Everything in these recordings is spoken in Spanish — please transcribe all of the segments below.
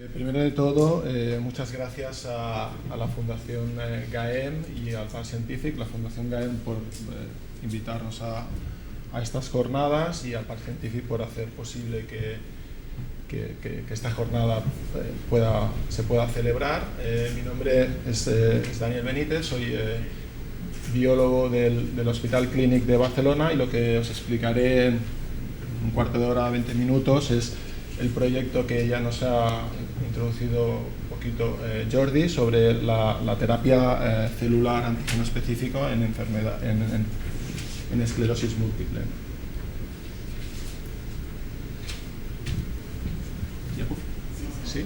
Primero de todo, muchas gracias a la Fundación GAEM y al Parc Científic, la Fundación GAEM por invitarnos a estas jornadas y al Parc Científic por hacer posible que esta jornada se pueda celebrar. Mi nombre es Daniel Benítez, soy biólogo del Hospital Clínic de Barcelona y lo que os explicaré en un cuarto de hora, 20 minutos, es el proyecto que ya nos ha introducido un poquito Jordi sobre la terapia celular antígeno específico en esclerosis múltiple. Sí,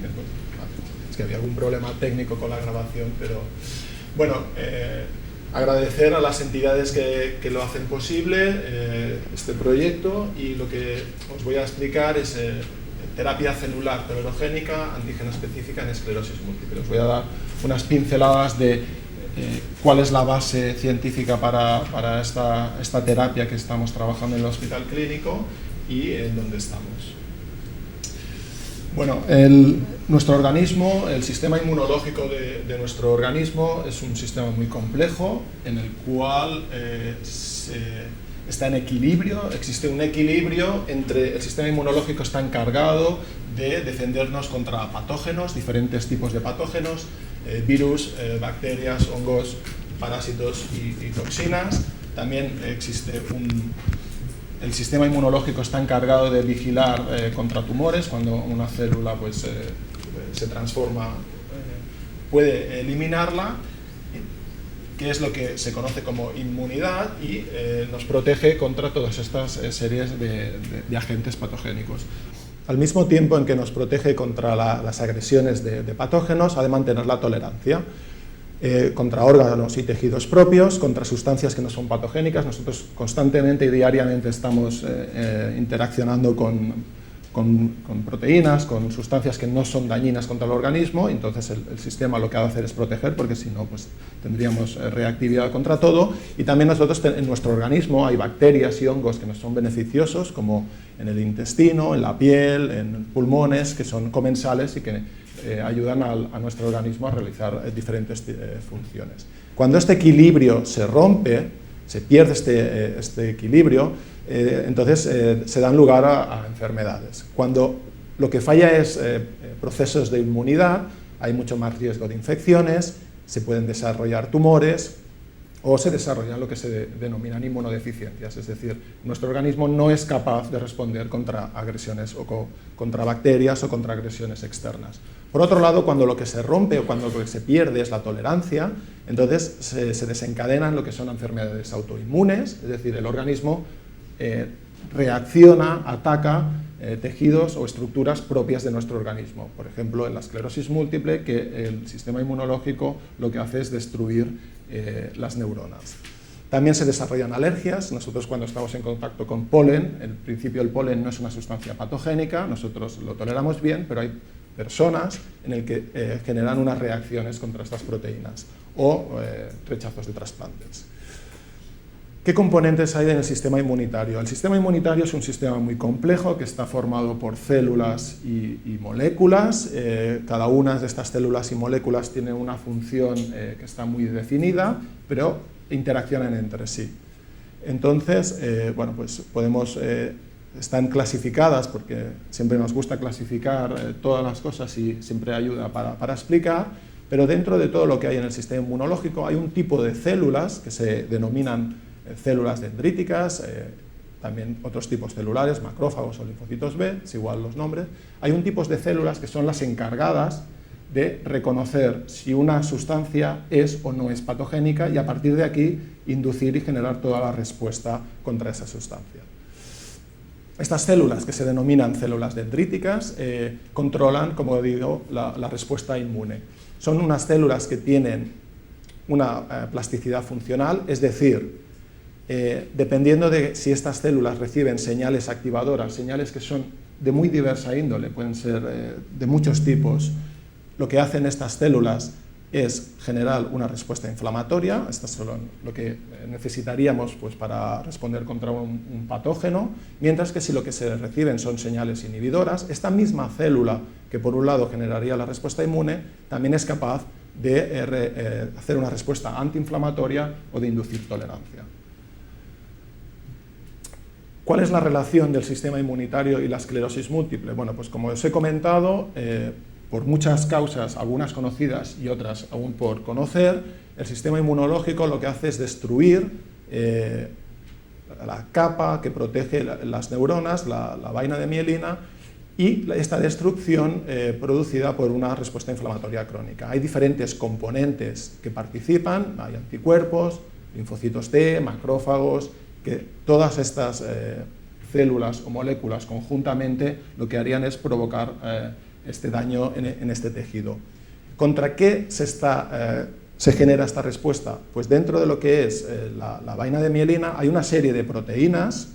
es que había algún problema técnico con la grabación, pero bueno, agradecer a las entidades que lo hacen posible este proyecto, y lo que os voy a explicar es terapia celular tolerogénica antígeno específica en esclerosis múltiple. Os voy a dar unas pinceladas de cuál es la base científica para esta terapia que estamos trabajando en el Hospital Clínico y en dónde estamos. Bueno, nuestro organismo, el sistema inmunológico de nuestro organismo es un sistema muy complejo en el cual está en equilibrio, existe un equilibrio entre el sistema inmunológico está encargado de defendernos contra patógenos, diferentes tipos de patógenos, virus, bacterias, hongos, parásitos y toxinas. También existe el sistema inmunológico está encargado de vigilar contra tumores. Cuando una célula se transforma, puede eliminarla, que es lo que se conoce como inmunidad, y nos protege contra todas estas series de agentes patogénicos. Al mismo tiempo en que nos protege contra las agresiones de patógenos, ha de mantener la tolerancia contra órganos y tejidos propios, contra sustancias que no son patogénicas. Nosotros constantemente y diariamente estamos interaccionando con proteínas, con sustancias que no son dañinas contra el organismo, entonces el sistema lo que ha de hacer es proteger, porque si no, pues tendríamos reactividad contra todo. Y también nosotros en nuestro organismo hay bacterias y hongos que nos son beneficiosos, como en el intestino, en la piel, en pulmones, que son comensales y que ayudan a nuestro organismo a realizar diferentes funciones. Cuando este equilibrio se rompe, se pierde este equilibrio, entonces se dan lugar a enfermedades. Cuando lo que falla es procesos de inmunidad, hay mucho más riesgo de infecciones, se pueden desarrollar tumores o se desarrollan lo que se denominan inmunodeficiencias, es decir, nuestro organismo no es capaz de responder contra agresiones o contra bacterias o contra agresiones externas. Por otro lado, cuando lo que se rompe o cuando lo que se pierde es la tolerancia, entonces se desencadenan lo que son enfermedades autoinmunes, es decir, el organismo reacciona, ataca tejidos o estructuras propias de nuestro organismo. Por ejemplo, en la esclerosis múltiple, que el sistema inmunológico lo que hace es destruir las neuronas. También se desarrollan alergias. Nosotros, cuando estamos en contacto con polen, en principio el polen no es una sustancia patogénica, nosotros lo toleramos bien, pero hay personas en el que generan unas reacciones contra estas proteínas o rechazos de trasplantes. ¿Qué componentes hay en el sistema inmunitario? El sistema inmunitario es un sistema muy complejo que está formado por células y moléculas. Cada una de estas células y moléculas tiene una función que está muy definida, pero interaccionan entre sí. Entonces, bueno, pues están clasificadas, porque siempre nos gusta clasificar todas las cosas y siempre ayuda para explicar, pero dentro de todo lo que hay en el sistema inmunológico hay un tipo de células que se denominan células dendríticas, también otros tipos celulares, macrófagos o linfocitos B, es igual los nombres. Hay un tipo de células que son las encargadas de reconocer si una sustancia es o no es patogénica y a partir de aquí inducir y generar toda la respuesta contra esa sustancia. Estas células, que se denominan células dendríticas, controlan, como digo, la respuesta inmune. Son unas células que tienen una plasticidad funcional, es decir, dependiendo de si estas células reciben señales activadoras, señales que son de muy diversa índole, pueden ser de muchos tipos, lo que hacen estas células es generar una respuesta inflamatoria. Esto es lo que necesitaríamos pues, para responder contra un patógeno, mientras que si lo que se reciben son señales inhibidoras, esta misma célula que por un lado generaría la respuesta inmune, también es capaz de hacer una respuesta antiinflamatoria o de inducir tolerancia. ¿Cuál es la relación del sistema inmunitario y la esclerosis múltiple? Bueno, pues como os he comentado, por muchas causas, algunas conocidas y otras aún por conocer, el sistema inmunológico lo que hace es destruir la capa que protege las neuronas, la vaina de mielina, y esta destrucción producida por una respuesta inflamatoria crónica. Hay diferentes componentes que participan, hay anticuerpos, linfocitos T, macrófagos, que todas estas células o moléculas conjuntamente lo que harían es provocar este daño en este tejido. ¿Contra qué se genera esta respuesta? Pues dentro de lo que es la vaina de mielina hay una serie de proteínas,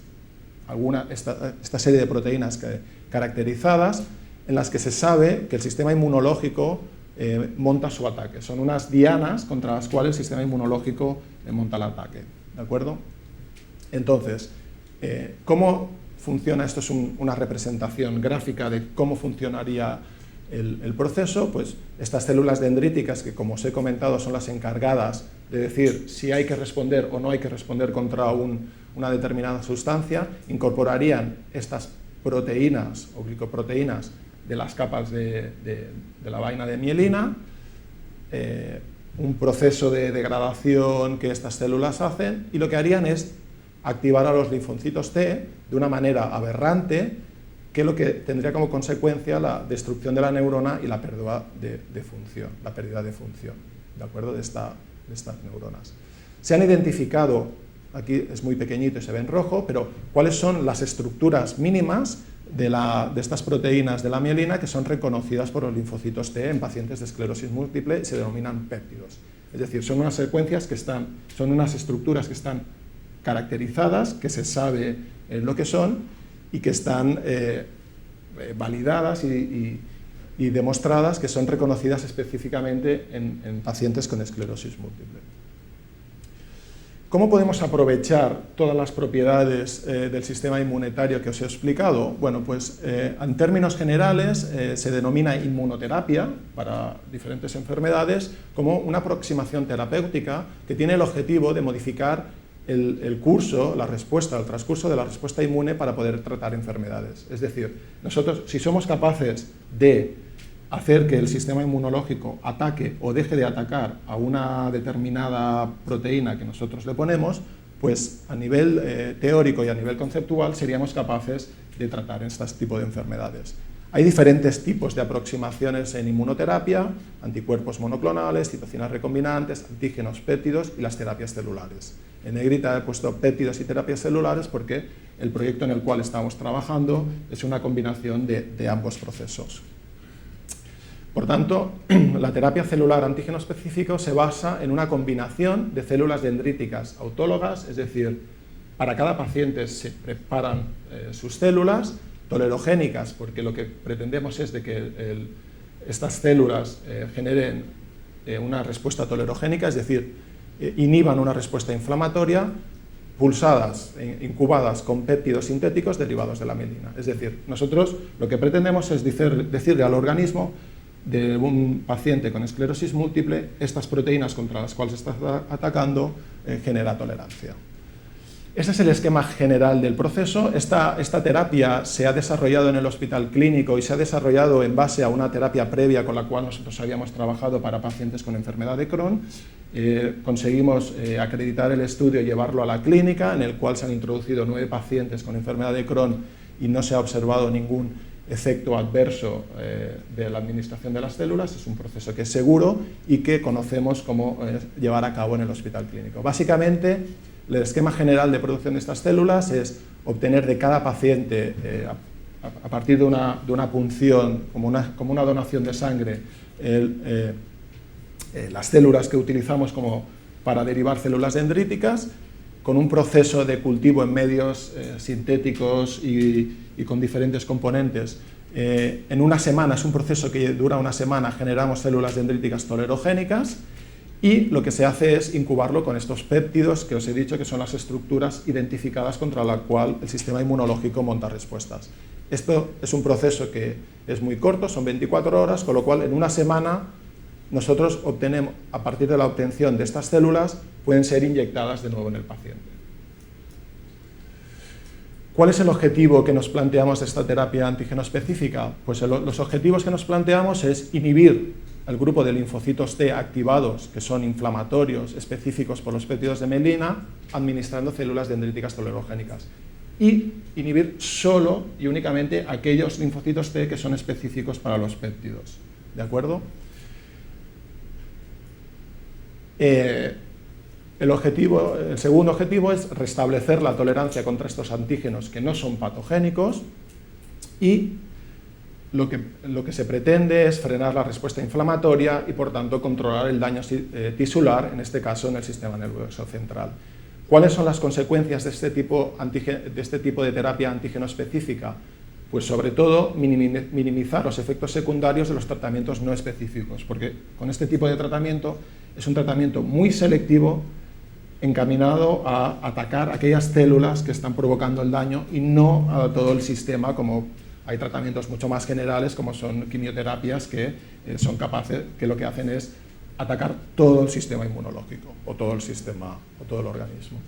esta serie de proteínas caracterizadas, en las que se sabe que el sistema inmunológico monta su ataque. Son unas dianas contra las cuales el sistema inmunológico monta el ataque. ¿De acuerdo? Entonces, ¿cómo funciona? Esto es una representación gráfica de cómo funcionaría el proceso. Pues estas células dendríticas, que como os he comentado son las encargadas de decir si hay que responder o no hay que responder contra una determinada sustancia, incorporarían estas proteínas o glicoproteínas de las capas de la vaina de mielina, un proceso de degradación que estas células hacen, y lo que harían es activar a los linfocitos T de una manera aberrante, que lo que tendría como consecuencia la destrucción de la neurona y la pérdida de función, ¿de acuerdo? de estas neuronas. Se han identificado, aquí es muy pequeñito y se ve en rojo, pero cuáles son las estructuras mínimas de estas proteínas de la mielina que son reconocidas por los linfocitos T en pacientes de esclerosis múltiple y se denominan péptidos. Es decir, son unas secuencias son unas estructuras que están caracterizadas, que se sabe lo que son y que están validadas y demostradas que son reconocidas específicamente en pacientes con esclerosis múltiple. ¿Cómo podemos aprovechar todas las propiedades del sistema inmunitario que os he explicado? Bueno, pues en términos generales se denomina inmunoterapia para diferentes enfermedades como una aproximación terapéutica que tiene el objetivo de modificar el transcurso de la respuesta inmune para poder tratar enfermedades. Es decir, nosotros, si somos capaces de hacer que el sistema inmunológico ataque o deje de atacar a una determinada proteína que nosotros le ponemos, pues a nivel teórico y a nivel conceptual seríamos capaces de tratar este tipo de enfermedades. Hay diferentes tipos de aproximaciones en inmunoterapia: anticuerpos monoclonales, citocinas recombinantes, antígenos péptidos y las terapias celulares. En negrita he puesto péptidos y terapias celulares porque el proyecto en el cual estamos trabajando es una combinación de ambos procesos. Por tanto, la terapia celular antígeno específico se basa en una combinación de células dendríticas autólogas, es decir, para cada paciente se preparan sus células, tolerogénicas, porque lo que pretendemos es de que estas células generen una respuesta tolerogénica, es decir, inhiban una respuesta inflamatoria, pulsadas, incubadas con péptidos sintéticos derivados de la mielina. Es decir, nosotros lo que pretendemos es decirle al organismo de un paciente con esclerosis múltiple, estas proteínas contra las cuales está atacando genera tolerancia. Ese es el esquema general del proceso. Esta terapia se ha desarrollado en el hospital clínico y se ha desarrollado en base a una terapia previa con la cual nosotros habíamos trabajado para pacientes con enfermedad de Crohn. Conseguimos acreditar el estudio y llevarlo a la clínica, en el cual se han introducido 9 pacientes con enfermedad de Crohn y no se ha observado ningún efecto adverso de la administración de las células. Es un proceso que es seguro y que conocemos cómo llevar a cabo en el hospital clínico. Básicamente, el esquema general de producción de estas células es obtener de cada paciente, a partir de una punción, como una donación de sangre, las células que utilizamos para derivar células dendríticas, con un proceso de cultivo en medios sintéticos y con diferentes componentes En una semana, es un proceso que dura una semana, generamos células dendríticas tolerogénicas y lo que se hace es incubarlo con estos péptidos que os he dicho que son las estructuras identificadas contra la cual el sistema inmunológico monta respuestas. Esto es un proceso que es muy corto, son 24 horas, con lo cual en una semana nosotros obtenemos, a partir de la obtención de estas células, pueden ser inyectadas de nuevo en el paciente. ¿Cuál es el objetivo que nos planteamos de esta terapia antígeno específica? Pues los objetivos que nos planteamos es inhibir el grupo de linfocitos T activados, que son inflamatorios específicos por los péptidos de mielina, administrando células dendríticas tolerogénicas. Y inhibir solo y únicamente aquellos linfocitos T que son específicos para los péptidos. ¿De acuerdo? El segundo objetivo es restablecer la tolerancia contra estos antígenos que no son patogénicos y lo que se pretende es frenar la respuesta inflamatoria y por tanto controlar el daño tisular, en este caso en el sistema nervioso central. ¿Cuáles son las consecuencias de este tipo de terapia antígeno específica? Pues sobre todo minimizar los efectos secundarios de los tratamientos no específicos, porque con este tipo de tratamiento es un tratamiento muy selectivo encaminado a atacar aquellas células que están provocando el daño y no a todo el sistema, como hay tratamientos mucho más generales como son quimioterapias que son capaces, que lo que hacen es atacar todo el sistema inmunológico o todo el sistema o todo el organismo.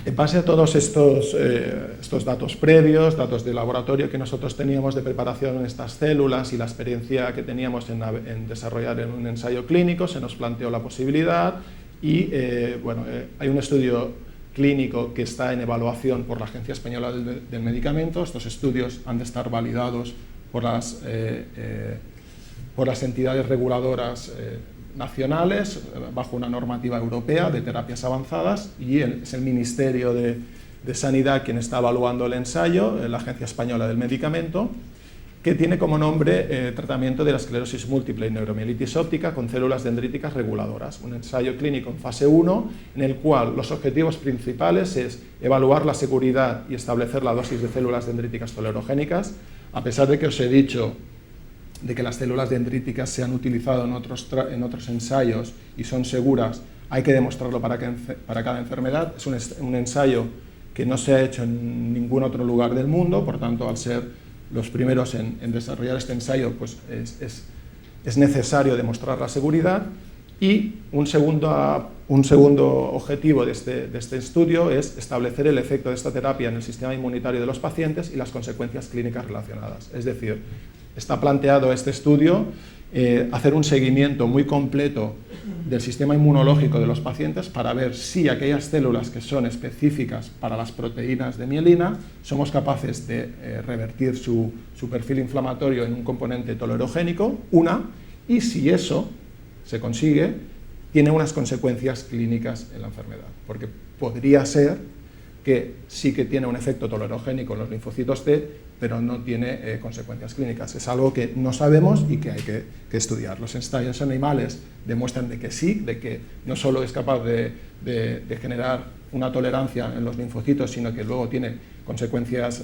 En base a todos estos datos previos, datos de laboratorio que nosotros teníamos de preparación en estas células y la experiencia que teníamos en desarrollar en un ensayo clínico, se nos planteó la posibilidad y hay un estudio clínico que está en evaluación por la Agencia Española del Medicamento. Estos estudios han de estar validados por las entidades reguladoras nacionales bajo una normativa europea de terapias avanzadas y es el Ministerio de Sanidad quien está evaluando el ensayo, la Agencia Española del Medicamento, que tiene como nombre tratamiento de la esclerosis múltiple y neuromielitis óptica con células dendríticas reguladoras, un ensayo clínico en fase 1 en el cual los objetivos principales es evaluar la seguridad y establecer la dosis de células dendríticas tolerogénicas, a pesar de que os he dicho de que las células dendríticas se han utilizado en otros ensayos y son seguras, hay que demostrarlo para cada enfermedad. Es un ensayo que no se ha hecho en ningún otro lugar del mundo, por tanto, al ser los primeros en desarrollar este ensayo, pues es necesario demostrar la seguridad. Y un segundo objetivo de este estudio es establecer el efecto de esta terapia en el sistema inmunitario de los pacientes y las consecuencias clínicas relacionadas. Es decir, está planteado este estudio hacer un seguimiento muy completo del sistema inmunológico de los pacientes para ver si aquellas células que son específicas para las proteínas de mielina somos capaces de revertir su perfil inflamatorio en un componente tolerogénico, y si eso se consigue, tiene unas consecuencias clínicas en la enfermedad, porque podría ser que sí que tiene un efecto tolerogénico en los linfocitos T, pero no tiene consecuencias clínicas. Es algo que no sabemos y que hay que estudiar. Los ensayos animales demuestran de que sí, de que no solo es capaz de generar una tolerancia en los linfocitos, sino que luego tiene consecuencias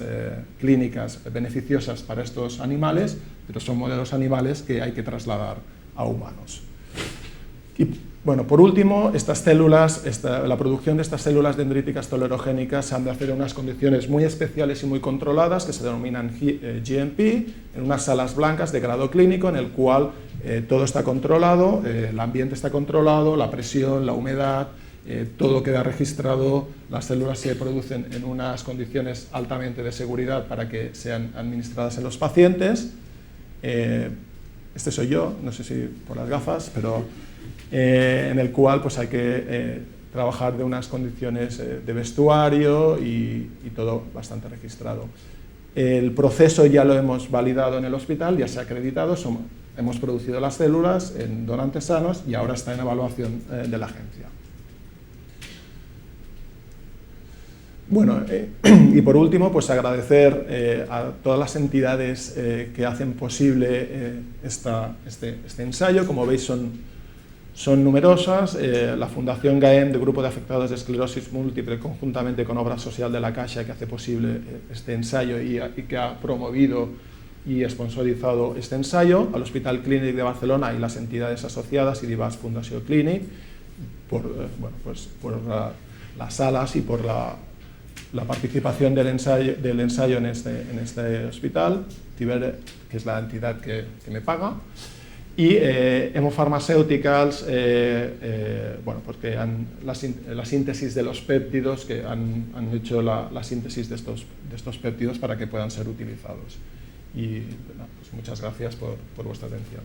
clínicas beneficiosas para estos animales, pero son modelos animales que hay que trasladar a humanos. Y bueno, por último, la producción de estas células dendríticas tolerogénicas se han de hacer en unas condiciones muy especiales y muy controladas que se denominan GMP, en unas salas blancas de grado clínico en el cual todo está controlado, el ambiente está controlado, la presión, la humedad, todo queda registrado, las células se producen en unas condiciones altamente de seguridad para que sean administradas en los pacientes. Este soy yo, no sé si por las gafas, pero en el cual pues hay que trabajar de unas condiciones de vestuario y todo bastante registrado. El proceso ya lo hemos validado en el hospital, ya se ha acreditado, hemos producido las células en donantes sanos y ahora está en evaluación de la agencia. Bueno, y por último, pues agradecer a todas las entidades que hacen posible este ensayo. Como veis, son son numerosas. La Fundación GAEM, de Grupo de Afectados de Esclerosis Múltiple, conjuntamente con Obra Social de la Caixa, que hace posible este ensayo y que ha promovido y sponsorizado este ensayo, al Hospital Clínic de Barcelona y las entidades asociadas y Divas Fundació Clínic, por las salas y por la participación del ensayo en este hospital, Tiber, que es la entidad que me paga, y Hemo Pharmaceuticals, porque la síntesis de los péptidos, que han hecho la síntesis de estos péptidos para que puedan ser utilizados. Y pues muchas gracias por vuestra atención.